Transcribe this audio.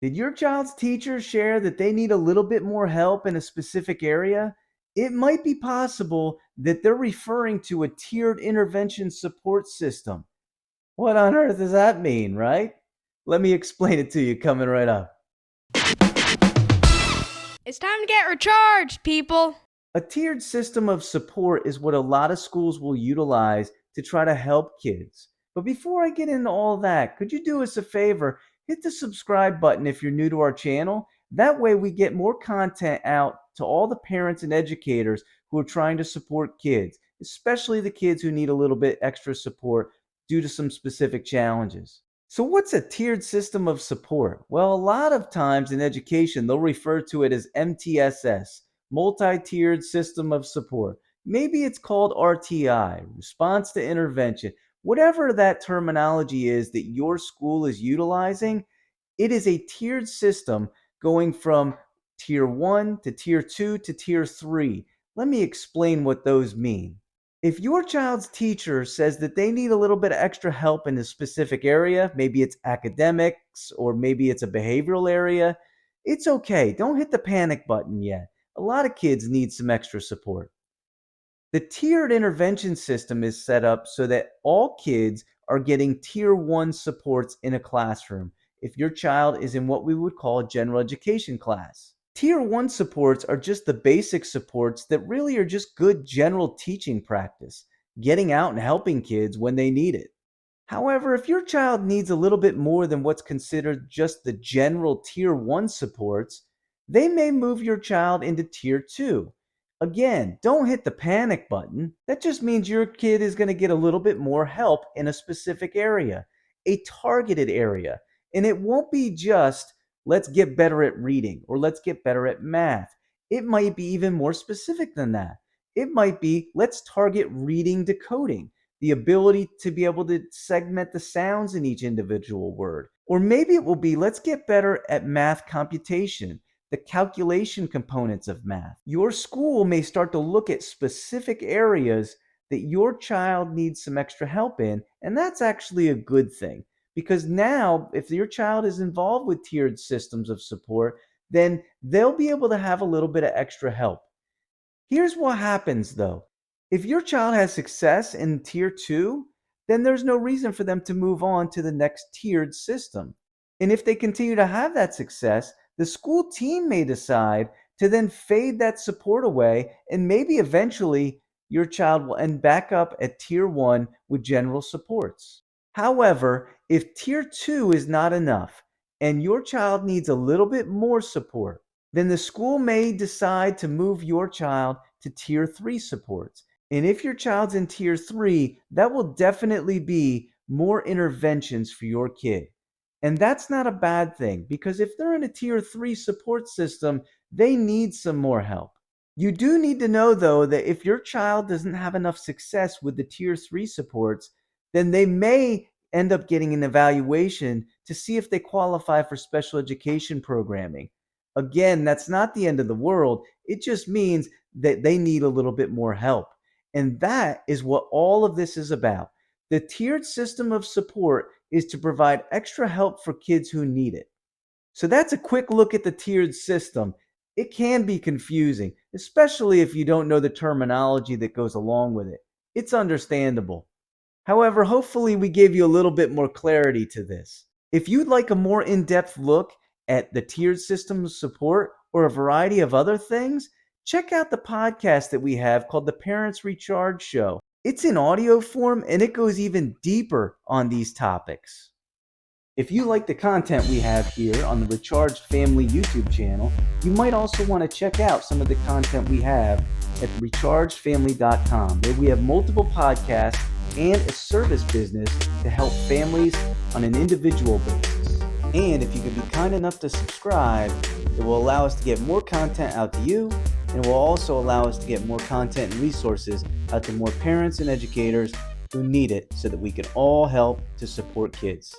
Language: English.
Did your child's teacher share that they need a little bit more help in a specific area? It might be possible that they're referring to a tiered intervention support system. What on earth does that mean, right? Let me explain it to you coming right up. It's time to get recharged, people. A tiered system of support is what a lot of schools will utilize to try to help kids. But before I get into all that, could you do us a favor? Hit the subscribe button if you're new to our channel. That way we get more content out to all the parents and educators who are trying to support kids, especially the kids who need a little bit extra support due to some specific challenges. So, what's a tiered system of support? Well, a lot of times in education, they'll refer to it as MTSS, multi-tiered system of support. Maybe it's called RTI, response to intervention. Whatever that terminology is that your school is utilizing, it is a tiered system going from tier 1 to tier 2 to tier 3. Let me explain what those mean. If your child's teacher says that they need a little bit of extra help in a specific area, maybe it's academics or maybe it's a behavioral area, it's okay. Don't hit the panic button yet. A lot of kids need some extra support. The tiered intervention system is set up so that all kids are getting tier 1 supports in a classroom if your child is in what we would call a general education class. Tier 1 supports are just the basic supports that really are just good general teaching practice, getting out and helping kids when they need it. However, if your child needs a little bit more than what's considered just the general Tier 1 supports, they may move your child into Tier 2. Again, don't hit the panic button. That just means your kid is going to get a little bit more help in a specific area, a targeted area. And it won't be just, let's get better at reading or let's get better at math. It might be even more specific than that. It might be, let's target reading decoding, the ability to be able to segment the sounds in each individual word. Or maybe it will be, let's get better at math computation, the calculation components of math. Your school may start to look at specific areas that your child needs some extra help in, and that's actually a good thing. Because now, if your child is involved with tiered systems of support, then they'll be able to have a little bit of extra help. Here's what happens though. If your child has success in tier 2, then there's no reason for them to move on to the next tiered system. And if they continue to have that success, the school team may decide to then fade that support away, and maybe eventually your child will end back up at tier 1 with general supports. However, if tier 2 is not enough and your child needs a little bit more support, then the school may decide to move your child to tier 3 supports. And if your child's in tier 3, that will definitely be more interventions for your kid. And that's not a bad thing, because if they're in a tier 3 support system, they need some more help. You do need to know, though, that if your child doesn't have enough success with the tier 3 supports, then they may end up getting an evaluation to see if they qualify for special education programming. Again, that's not the end of the world. It just means that they need a little bit more help. And that is what all of this is about. The tiered system of support is to provide extra help for kids who need it. So that's a quick look at the tiered system. It can be confusing, especially if you don't know the terminology that goes along with it. It's understandable. However, hopefully we gave you a little bit more clarity to this. If you'd like a more in-depth look at the tiered system of support or a variety of other things, check out the podcast that we have called The Parents Recharge Show. It's in audio form and it goes even deeper on these topics. If you like the content we have here on the Recharged Family YouTube channel, you might also want to check out some of the content we have at rechargedfamily.com, where we have multiple podcasts and a service business to help families on an individual basis. And if you could be kind enough to subscribe, it will allow us to get more content out to you, and it will also allow us to get more content and resources out to more parents and educators who need it so that we can all help to support kids.